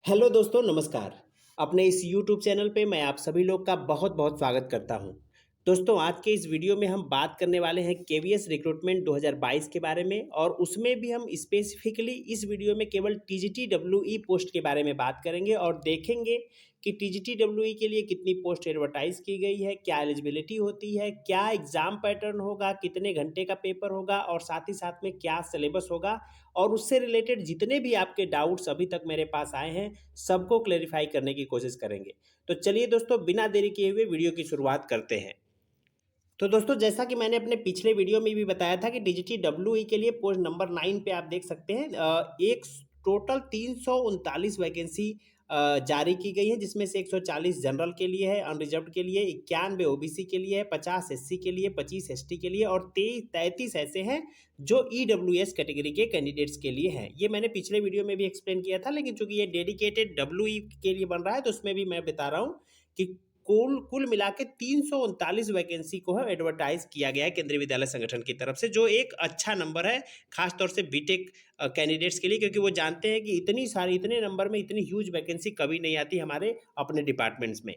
Hello दोस्तों, नमस्कार। अपने इस यूट्यूब चैनल पे मैं आप सभी लोग का बहुत बहुत स्वागत करता हूं। दोस्तों, आज के इस वीडियो में हम बात करने वाले हैं केवीएस रिक्रूटमेंट 2022 के बारे में, और उसमें भी हम स्पेसिफिकली इस वीडियो में केवल टीजीटी डब्ल्यूई पोस्ट के बारे में बात करेंगे और देखेंगे कि टीजीटी डब्ल्यूई के लिए कितनी पोस्ट एडवर्टाइज की गई है, क्या एलिजिबिलिटी होती है, क्या एग्जाम पैटर्न होगा, कितने घंटे का पेपर होगा और साथ ही साथ में क्या सिलेबस होगा। और उससे रिलेटेड जितने भी आपके डाउट्स अभी तक मेरे पास आए हैं, सबको क्लेरिफाई करने की कोशिश करेंगे। तो चलिए दोस्तों, बिना देरी किए हुए वीडियो की शुरुआत करते हैं। तो दोस्तों, जैसा कि मैंने अपने पिछले वीडियो में भी बताया था कि टीजीटी डब्ल्यूई के लिए पोस्ट नंबर 9 पे आप देख सकते हैं एक टोटल 339 वैकेंसी जारी की गई है, जिसमें से 140 जनरल के लिए है, अनरिजर्व्ड के लिए 91 ओबीसी के लिए है, 50 एससी के लिए, 25 एसटी के लिए और 33 ऐसे हैं जो ईडब्ल्यूएस कैटेगरी के कैंडिडेट्स के लिए हैं। ये मैंने पिछले वीडियो में भी एक्सप्लेन किया था, लेकिन चूंकि ये डेडिकेटेड डब्ल्यूई के लिए बन रहा है तो उसमें भी मैं बता रहा हूँ कि कुल कुल मिला के 339 वैकेंसी को है एडवर्टाइज किया गया है केंद्रीय विद्यालय संगठन की तरफ से, जो एक अच्छा नंबर है खासतौर से बीटेक कैंडिडेट्स के लिए, क्योंकि वो जानते हैं कि इतने नंबर में इतनी ह्यूज वैकेंसी कभी नहीं आती हमारे अपने डिपार्टमेंट्स में।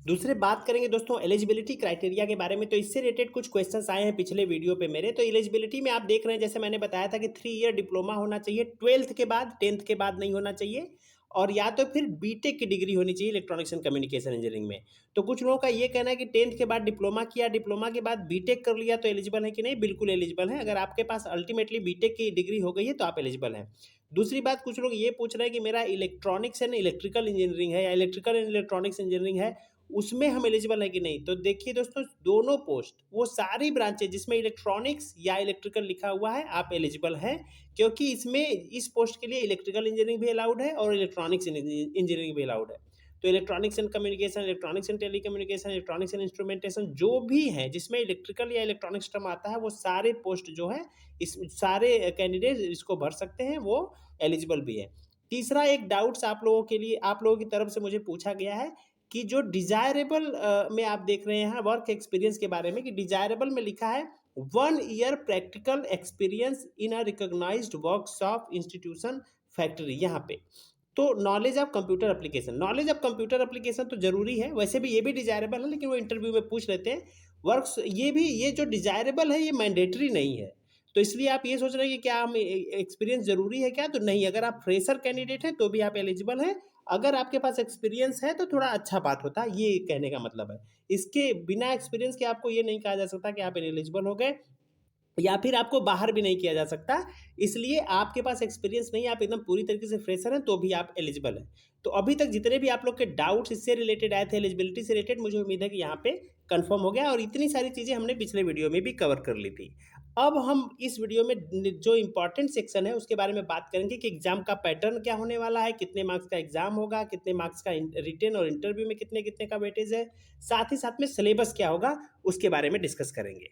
दूसरे बात करेंगे दोस्तों एलिजिबिलिटी क्राइटेरिया के बारे में। तो इससे रिलेटेड कुछ क्वेश्चंस आए हैं पिछले वीडियो पे मेरे। तो एलिजिबिलिटी में आप देख रहे हैं, जैसे मैंने बताया था कि 3 ईयर डिप्लोमा होना चाहिए 12th के बाद, 10th के बाद नहीं होना चाहिए, और या तो फिर बीटेक की डिग्री होनी चाहिए इलेक्ट्रॉनिक्स एंड कम्युनिकेशन इंजीनियरिंग में। तो कुछ लोगों का ये कहना है कि 10th के बाद डिप्लोमा किया, डिप्लोमा के बाद बीटेक कर लिया तो एलिजिबल है कि नहीं? बिल्कुल एलिजिबल है। अगर आपके पास अल्टीमेटली बीटेक की डिग्री हो गई है तो आप एलिजिबल हैं। दूसरी बात, कुछ लोग ये पूछ रहे हैं कि मेरा इलेक्ट्रॉनिक्स एंड इलेक्ट्रिकल इंजीनियरिंग है या इलेक्ट्रिकल एंड इलेक्ट्रॉनिक्स इंजीनियरिंग है, उसमें हम एलिजिबल है कि नहीं? तो देखिए दोस्तों, दोनों पोस्ट, वो सारी ब्रांचेज जिसमें इलेक्ट्रॉनिक्स या इलेक्ट्रिकल लिखा हुआ है, आप एलिजिबल हैं, क्योंकि इसमें इस पोस्ट के लिए इलेक्ट्रिकल इंजीनियरिंग भी अलाउड है और इलेक्ट्रॉनिक्स इंजीनियरिंग भी अलाउड है। तो electronics and communication, electronics and telecommunication, electronics and instrumentation, जो भी है जिसमें इलेक्ट्रिकल या इलेक्ट्रॉनिक्स टर्म आता है, वो सारे पोस्ट जो है, इस सारे कैंडिडेट इसको भर सकते हैं, वो एलिजिबल भी है। तीसरा एक डाउट्स आप लोगों के लिए, आप लोगों की तरफ से मुझे पूछा गया है कि जो डिजायरेबल में आप देख रहे हैं वर्क एक्सपीरियंस के बारे में, कि डिजायरेबल में लिखा है 1 year practical experience in a recognised workshop institution factory. यहाँ पे तो knowledge of computer application, knowledge of computer application तो जरूरी है, वैसे भी ये भी डिजायरेबल है, लेकिन वो इंटरव्यू में पूछ लेते हैं। वर्क्स ये भी, ये जो डिजायरेबल है ये मैंडेटरी नहीं है। तो इसलिए आप ये सोच रहे हैं कि क्या हम एक्सपीरियंस जरूरी है क्या? तो नहीं, अगर आप फ्रेशर कैंडिडेट हैं तो भी आप एलिजिबल हैं। अगर आपके पास एक्सपीरियंस है तो थोड़ा अच्छा बात होता है, ये कहने का मतलब है। इसके बिना एक्सपीरियंस के आपको ये नहीं कहा जा सकता कि आप एलिजिबल हो गए, या फिर आपको बाहर भी नहीं किया जा सकता। इसलिए आपके पास एक्सपीरियंस नहीं है, आप एकदम पूरी तरीके से फ्रेशर हैं तो भी आप एलिजिबल हैं। तो अभी तक जितने भी आप लोग के डाउट्स इससे रिलेटेड आए थे, एलिजिबिलिटी से रिलेटेड, मुझे उम्मीद है कि यहाँ पे कंफर्म हो गया, और इतनी सारी चीज़ें हमने पिछले वीडियो में भी कवर कर ली थी। अब हम इस वीडियो में जो इंपॉर्टेंट सेक्शन है उसके बारे में बात करेंगे कि एग्जाम का पैटर्न क्या होने वाला है, कितने मार्क्स का एग्जाम होगा, कितने मार्क्स का रिटन और इंटरव्यू में कितने कितने का वेटेज है, साथ ही साथ में सिलेबस क्या होगा उसके बारे में डिस्कस करेंगे।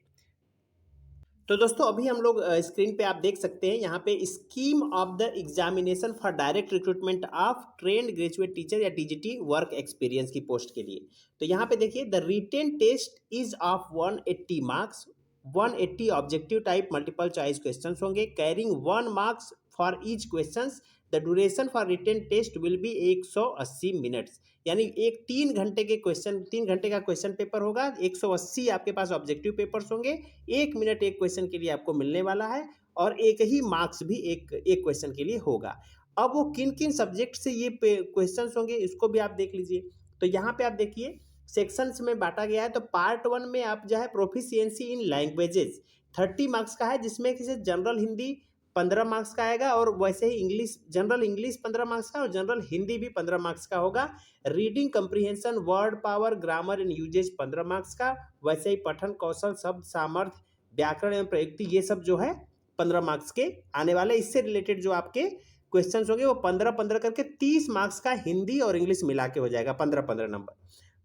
तो दोस्तों, अभी हम लोग स्क्रीन पे आप देख सकते हैं, यहाँ पे scheme of the examination for direct recruitment of trained graduate teacher या टीजीटी वर्क एक्सपीरियंस की पोस्ट के लिए। तो यहाँ पे देखिए, the written test is of 180 marks, 180 objective type multiple choice question होंगे, carrying 1 marks for each question. The duration for written test will be 180 minutes, यानी एक 3 घंटे के क्वेश्चन, 3 घंटे का क्वेश्चन पेपर होगा, 180 आपके पास ऑब्जेक्टिव पेपर्स होंगे, 1 मिनट एक क्वेश्चन के लिए आपको मिलने वाला है, और एक ही मार्क्स भी एक क्वेश्चन के लिए होगा। अब वो किन किन सब्जेक्ट से ये क्वेश्चन होंगे इसको भी आप देख लीजिए। तो यहाँ पे आप देखिए, सेक्शंस में बांटा गया है। तो पार्ट 1 में आप जो है प्रोफिशिएंसी इन लैंग्वेजेस 30 मार्क्स का है, जिसमें किसी जनरल हिंदी 15 मार्क्स का आएगा, और वैसे ही इंग्लिश, जनरल इंग्लिश 15 मार्क्स का और जनरल हिंदी भी 15 मार्क्स का होगा। Reading comprehension, word power, grammar and usage 15 marks का। वैसे ही पठन कौशल, शब्द सामर्थ्य, व्याकरण एवं प्रयुक्ति, ये सब जो है 15 मार्क्स के आने वाले। इससे रिलेटेड जो आपके क्वेश्चन होंगे वो 15-15 करके 30 मार्क्स का हिंदी और इंग्लिश मिला के हो जाएगा, 15-15 नंबर।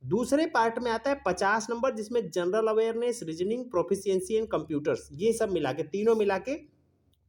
दूसरे पार्ट में आता है 50 नंबर, जिसमें general awareness, reasoning, proficiency in computers, ये सब मिला के, तीनों मिला के।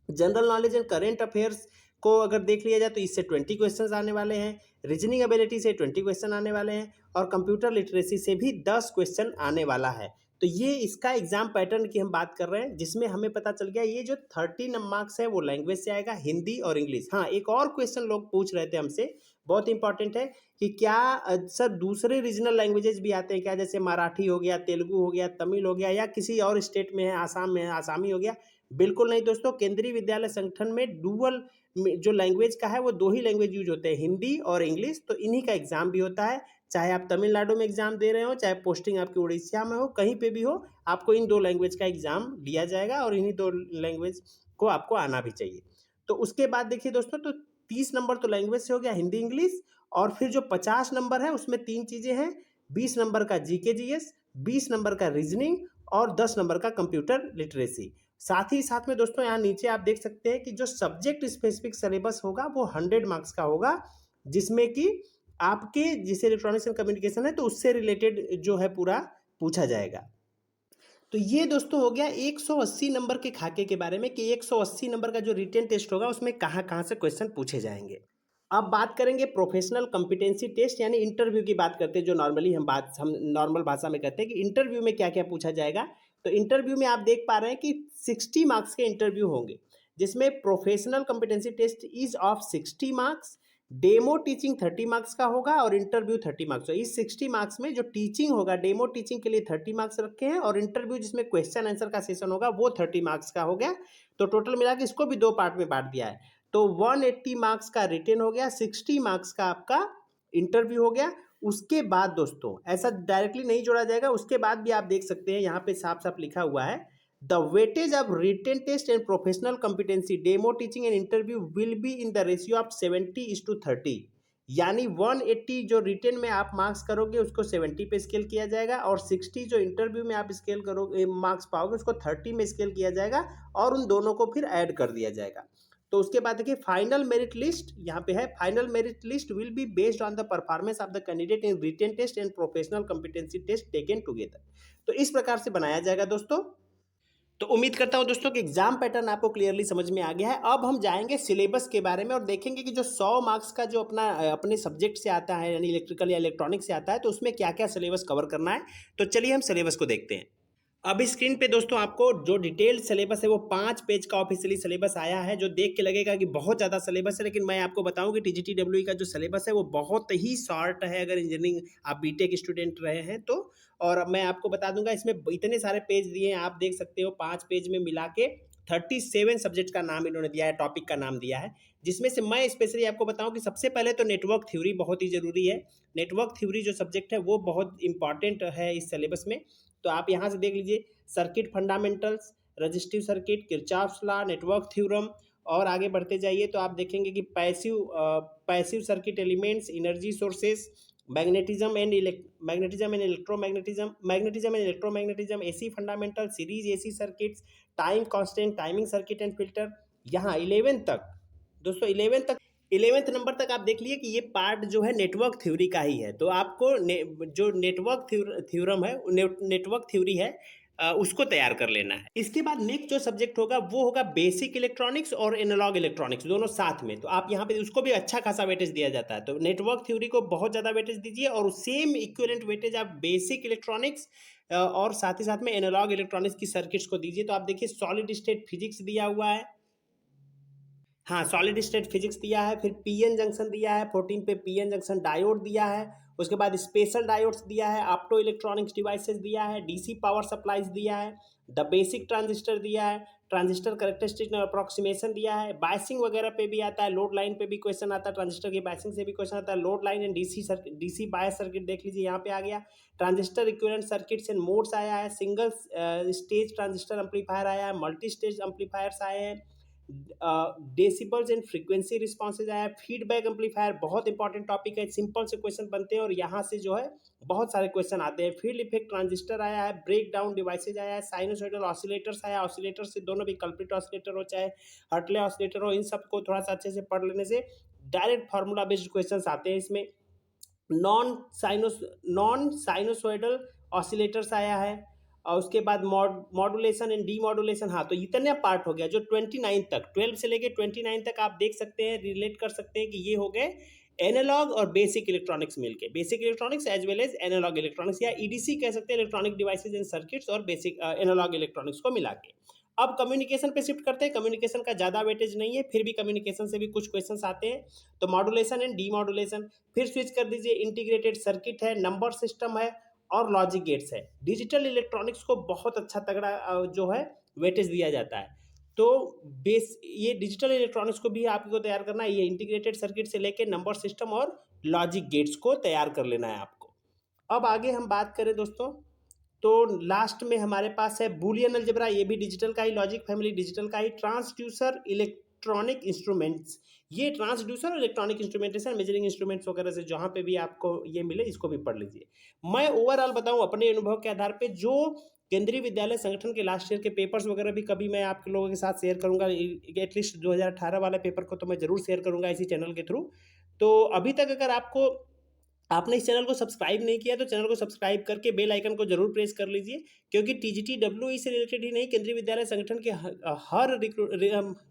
General knowledge and current affairs को अगर देख लिया जाए तो इससे 20 क्वेश्चंस आने वाले हैं, रीजनिंग एबिलिटी से 20 क्वेश्चन आने वाले हैं, और कंप्यूटर लिटरेसी से भी 10 क्वेश्चन आने वाला है। तो ये इसका एग्जाम पैटर्न की हम बात कर रहे हैं, जिसमें हमें पता चल गया ये जो 30 मार्क्स है वो लैंग्वेज से आएगा, हिंदी और इंग्लिश। हाँ, एक और क्वेश्चन लोग पूछ रहे थे हमसे, बहुत इंपॉर्टेंट है कि क्या सर दूसरे रीजनल लैंग्वेजेस भी आते हैं क्या, जैसे मराठी हो गया, तेलुगु हो गया, तमिल हो गया, या किसी और स्टेट में है, आसाम में है, आसामी हो गया? बिल्कुल नहीं दोस्तों, केंद्रीय विद्यालय संगठन में डुअल जो लैंग्वेज का है वो 2 ही लैंग्वेज यूज होते हैं, हिंदी और इंग्लिश। तो इन्हीं का एग्जाम भी होता है, चाहे आप तमिलनाडु में एग्जाम दे रहे हो, चाहे पोस्टिंग आपकी उड़ीसा में हो, कहीं पे भी हो, आपको इन 2 लैंग्वेज का एग्जाम लिया जाएगा और इन्हीं 2 लैंग्वेज को आपको आना भी चाहिए। तो उसके बाद देखिए दोस्तों, तो 30 नंबर तो लैंग्वेज से हो गया, हिंदी इंग्लिश, और फिर जो 50 नंबर है उसमें 3 चीज़ें हैं, 20 नंबर का जीके जीएस, 20 नंबर का रीजनिंग और 10 नंबर का कंप्यूटर लिटरेसी। साथ ही साथ में दोस्तों यहाँ नीचे आप देख सकते हैं कि जो सब्जेक्ट स्पेसिफिक सिलेबस होगा वो 100 मार्क्स का होगा, जिसमें कि आपके जैसे इलेक्ट्रॉनिक्स एंड कम्युनिकेशन है तो उससे रिलेटेड जो है पूरा पूछा जाएगा। तो ये दोस्तों हो गया 180 नंबर के खाके के बारे में कि 180 नंबर का जो रिटेन टेस्ट होगा उसमें कहाँ कहाँ से क्वेश्चन पूछे जाएंगे। अब बात करेंगे प्रोफेशनल कॉम्पिटेंसी टेस्ट यानी इंटरव्यू की बात करते हैं, जो नॉर्मली हम नॉर्मल भाषा में कहते हैं कि इंटरव्यू में क्या क्या पूछा जाएगा। तो इंटरव्यू में आप देख पा रहे हैं कि 60 मार्क्स के इंटरव्यू होंगे, जिसमें professional competency test is of 60 marks, demo teaching 30 marks का होगा और इंटरव्यू 30 मार्क्स। तो इस 60 मार्क्स में जो टीचिंग होगा, डेमो टीचिंग के लिए 30 मार्क्स रखे हैं, और इंटरव्यू जिसमें क्वेश्चन आंसर का सेशन होगा वो 30 मार्क्स का हो गया। तो टोटल मिला के इसको भी 2 पार्ट में बांट दिया है। तो 180 मार्क्स का रिटेन हो गया, 60 मार्क्स का आपका इंटरव्यू हो गया। उसके बाद दोस्तों ऐसा डायरेक्टली नहीं जोड़ा जाएगा, उसके बाद भी आप देख सकते हैं यहाँ पे साफ साफ लिखा हुआ है, the weightage of written test and professional competency demo teaching and interview will be in the ratio of 70:30। यानी 180 जो रिटेन में आप मार्क्स करोगे उसको 70 पे स्केल किया जाएगा, और 60 जो इंटरव्यू में आप स्केल करोगे मार्क्स पाओगे उसको 30 में स्केल किया जाएगा, और उन दोनों को फिर ऐड कर दिया जाएगा। तो उसके बाद देखिए फाइनल मेरिट लिस्ट यहाँ पे है, final merit list will be based on the performance of the candidate in written test and professional competency test taken together. तो इस प्रकार से बनाया जाएगा दोस्तों। तो उम्मीद करता हूं दोस्तों कि एग्जाम पैटर्न आपको क्लियरली समझ में आ गया है। अब हम जाएंगे सिलेबस के बारे में और देखेंगे कि जो 100 मार्क्स का जो अपने सब्जेक्ट से आता है यानी इलेक्ट्रिकल या इलेक्ट्रॉनिक्स से आता है तो उसमें क्या क्या सिलेबस कवर करना है। तो चलिए हम सिलेबस को देखते हैं। अभी स्क्रीन पे दोस्तों आपको जो डिटेल्ड सिलेबस है वो 5 पेज का ऑफिशियली सिलेबस आया है, जो देख के लगेगा कि बहुत ज़्यादा सिलेबस है, लेकिन मैं आपको बताऊं कि टीजीटी-डब्ल्यूई का जो सिलेबस है वो बहुत ही शॉर्ट है अगर इंजीनियरिंग आप बीटेक स्टूडेंट रहे हैं तो। और मैं आपको बता दूंगा इसमें इतने सारे पेज दिए हैं, आप देख सकते हो 5 पेज में मिला के 37 सब्जेक्ट का नाम इन्होंने दिया है, टॉपिक का नाम दिया है, जिसमें से मैं स्पेशली आपको बताऊं कि सबसे पहले तो नेटवर्क थ्योरी बहुत ही ज़रूरी है। नेटवर्क थ्योरी जो सब्जेक्ट है वो बहुत इंपॉर्टेंट है इस सिलेबस में। तो आप यहाँ से देख लीजिए circuit fundamentals, resistive circuit, Kirchhoff's law, network theorem, और आगे बढ़ते जाइए तो आप देखेंगे कि passive circuit elements, energy sources, magnetism and electromagnetism, AC fundamental, series AC circuits, time constant, timing circuit and filter. यहाँ 11 तक दोस्तों, 11 नंबर तक आप देख लिए कि ये पार्ट जो है नेटवर्क थ्योरी का ही है। तो आपको जो नेटवर्क थ्योरम है, नेटवर्क थ्योरी है, उसको तैयार कर लेना है। इसके बाद नेक्स्ट जो सब्जेक्ट होगा वो होगा बेसिक इलेक्ट्रॉनिक्स और एनालॉग इलेक्ट्रॉनिक्स, दोनों साथ में। तो आप यहाँ पे उसको भी अच्छा खासा वेटेज दिया जाता है, तो नेटवर्क थ्योरी को बहुत ज़्यादा वेटेज दीजिए, और सेम इक्विवेलेंट वेटेज आप बेसिक इलेक्ट्रॉनिक्स और साथ ही साथ में एनालॉग इलेक्ट्रॉनिक्स की सर्किट्स को दीजिए। तो आप देखिए सॉलिड स्टेट फिजिक्स दिया हुआ है, हाँ सॉलिड स्टेट फिजिक्स दिया है, फिर पीएन जंक्शन दिया है, 14 पे पीएन जंक्शन डायोड दिया है, उसके बाद स्पेशल डायोड्स दिया है, ऑप्टो इलेक्ट्रॉनिक्स डिवाइसेस दिया है, डीसी पावर सप्लाईज दिया है, द बेसिक ट्रांजिस्टर दिया है, ट्रांजिस्टर कैरेक्टरिस्टिक अप्रोक्सीमेशन दिया है, बायसिंग वगैरह पे भी आता है, लोड लाइन पे भी क्वेश्चन आता है, ट्रांजिस्टर की बायसिंग से भी क्वेश्चन आता है, load line and DC bias circuit देख लीजिए यहाँ पे आ गया, transistor equivalent circuits and modes आया है, सिंगल स्टेज ट्रांजिस्टर एम्पलीफायर आया है, मल्टी स्टेज एम्पलीफायर्स आए हैं, डेसिबल्स एंड फ्रीक्वेंसी रिस्पॉन्सेज आया, फीडबैक एम्पलीफायर बहुत इंपॉर्टेंट टॉपिक है, सिंपल से क्वेश्चन बनते हैं और यहाँ से जो है बहुत सारे क्वेश्चन आते हैं, फील्ड इफेक्ट ट्रांजिस्टर आया है, ब्रेक डाउन डिवाइसेज आया है, साइनोसॉइडल ऑसिलेटर्स आया, ऑसिलेटर से दोनों भी कल्प्रिट ऑसिलेटर हो चाहे हर्टले ऑसिलेटर हो, इन सबको थोड़ा सा अच्छे से पढ़ लेने से डायरेक्ट फार्मूला बेस्ड क्वेश्चन आते हैं इसमें। नॉन साइनोसॉइडल ऑसिलेटर्स आया है, और उसके बाद मॉडुलेशन एंड डीमॉडुलेशन। हाँ तो इतने पार्ट हो गया जो 29 तक, 12 से लेके 29 तक आप देख सकते हैं, रिलेट कर सकते हैं कि ये हो गए एनालॉग और बेसिक इलेक्ट्रॉनिक्स मिलके, basic electronics as well as analogue electronics, या ईडीसी कह सकते हैं, इलेक्ट्रॉनिक डिवाइसेज एंड सर्किट्स, और बेसिक एनालॉग इलेक्ट्रॉनिक्स को मिला के। अब कम्युनिकेशन पे शिफ्ट करते हैं। कम्युनिकेशन का ज़्यादा वेटेज नहीं है, फिर भी कम्युनिकेशन से भी कुछ क्वेश्चंस आते हैं। तो मॉड्यूलेशन एंड डीमॉड्यूलेशन। फिर स्विच कर दीजिए, इंटीग्रेटेड सर्किट है, नंबर सिस्टम है और लॉजिक गेट्स है। डिजिटल इलेक्ट्रॉनिक्स को बहुत अच्छा तगड़ा जो है वेटेज दिया जाता है। तो बेस ये डिजिटल इलेक्ट्रॉनिक्स को भी आपको तैयार करना है। ये इंटीग्रेटेड सर्किट से लेके नंबर सिस्टम और लॉजिक गेट्स को तैयार कर लेना है आपको। अब आगे हम बात करें दोस्तों, तो लास्ट में हमारे पास है बूलियन अलजेब्रा। ये भी डिजिटल का ही, लॉजिक फैमिली डिजिटल का ही। ट्रांसड्यूसर इलेक्ट्रॉनिक इंस्ट्रूमेंट्स, ये ट्रांसड्यूसर और इलेक्ट्रॉनिक इंस्ट्रूमेंटेशन, मेजरिंग इंस्ट्रूमेंट्स वगैरह से जहाँ पे भी आपको ये मिले इसको भी पढ़ लीजिए। मैं ओवरऑल बताऊं अपने अनुभव के आधार पे, जो केंद्रीय विद्यालय संगठन के लास्ट ईयर के पेपर्स वगैरह भी कभी मैं आप लोगों के साथ शेयर करूंगा। एटलीस्ट 2018 वाले पेपर को तो मैं जरूर शेयर करूंगा इसी चैनल के थ्रू। तो अभी तक अगर आपने इस चैनल को सब्सक्राइब नहीं किया तो चैनल को सब्सक्राइब करके बेल आइकन को जरूर प्रेस कर लीजिए, क्योंकि टीजीटी डब्ल्यूई से रिलेटेड ही नहीं, केंद्रीय विद्यालय संगठन के हर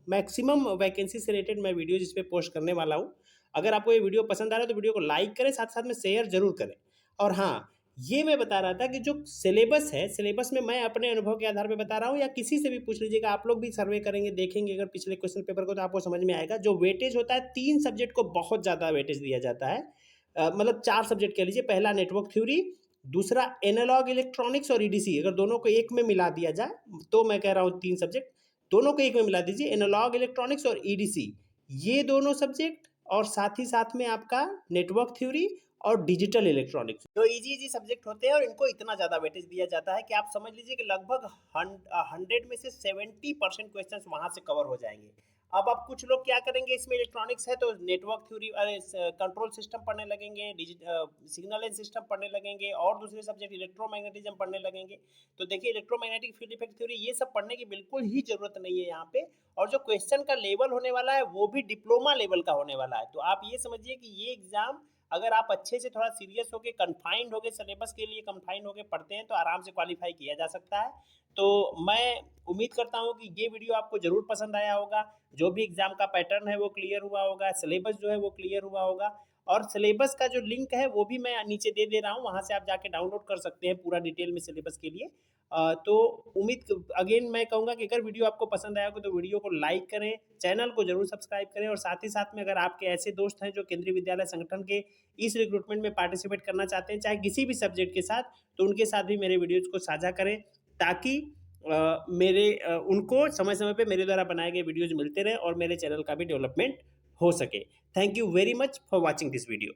मैक्सिमम वैकेंसी से रिलेटेड मैं वीडियो जिस पे पोस्ट करने वाला हूँ। अगर आपको ये वीडियो पसंद आ रहा है तो वीडियो को लाइक करें, साथ साथ में शेयर जरूर करें। और हाँ, ये मैं बता रहा था कि जो सिलेबस है, सिलेबस में मैं अपने अनुभव के आधार पर बता रहा हूँ, या किसी से भी पूछ लीजिएगा, आप लोग भी सर्वे करेंगे, देखेंगे अगर पिछले क्वेश्चन पेपर को, तो आपको समझ में आएगा। जो वेटेज होता है, 3 सब्जेक्ट को बहुत ज़्यादा वेटेज दिया जाता है। मतलब 4 सब्जेक्ट कह लीजिए। पहला नेटवर्क थ्योरी, दूसरा एनालॉग इलेक्ट्रॉनिक्स और ईडीसी। अगर दोनों को एक में मिला दिया जाए तो मैं कह रहा हूँ 3 सब्जेक्ट, दोनों को एक में मिला दीजिए, एनालॉग इलेक्ट्रॉनिक्स और ईडीसी, ये दोनों सब्जेक्ट। और साथ ही साथ में आपका नेटवर्क थ्योरी और डिजिटल इलेक्ट्रॉनिक्स, जो इजी इजी सब्जेक्ट होते हैं और इनको इतना ज़्यादा वेटेज दिया जाता है कि आप समझ लीजिए कि लगभग 100 में से 70% क्वेश्चन वहाँ से कवर हो जाएंगे। अब कुछ लोग क्या करेंगे, इसमें इलेक्ट्रॉनिक्स है तो नेटवर्क थ्योरी, अरे कंट्रोल सिस्टम पढ़ने लगेंगे, सिग्नल एंड सिस्टम पढ़ने लगेंगे, और दूसरे सब्जेक्ट इलेक्ट्रोमैग्नेटिज्म पढ़ने लगेंगे। तो देखिए, इलेक्ट्रोमैग्नेटिक फील्ड इफेक्ट थ्योरी, ये सब पढ़ने की बिल्कुल ही जरूरत नहीं है यहाँ पे। और जो क्वेश्चन का लेवल होने वाला है वो भी डिप्लोमा लेवल का होने वाला है। तो आप ये समझिए कि ये एग्जाम अगर आप अच्छे से थोड़ा सीरियस होके, कन्फाइंड होके, सिलेबस के लिए कन्फाइंड होके पढ़ते हैं तो आराम से क्वालिफाई किया जा सकता है। तो मैं उम्मीद करता हूँ कि ये वीडियो आपको जरूर पसंद आया होगा। जो भी एग्जाम का पैटर्न है वो क्लियर हुआ होगा, सिलेबस जो है वो क्लियर हुआ होगा। और सिलेबस का जो लिंक है वो भी मैं नीचे दे रहा हूँ, वहाँ से आप जाके डाउनलोड कर सकते हैं पूरा डिटेल में सिलेबस के लिए। तो अगेन मैं कहूँगा कि अगर वीडियो आपको पसंद आया हो तो वीडियो को लाइक करें, चैनल को जरूर सब्सक्राइब करें, और साथ ही साथ में अगर आपके ऐसे दोस्त हैं जो केंद्रीय विद्यालय संगठन के इस रिक्रूटमेंट में पार्टिसिपेट करना चाहते हैं, चाहे किसी भी सब्जेक्ट के साथ, तो उनके साथ भी मेरे वीडियोज़ को साझा करें, ताकि उनको समय समय पे मेरे द्वारा बनाए गए वीडियोज़ मिलते रहे और मेरे चैनल का भी डेवलपमेंट हो सके। Thank you very much for watching this video.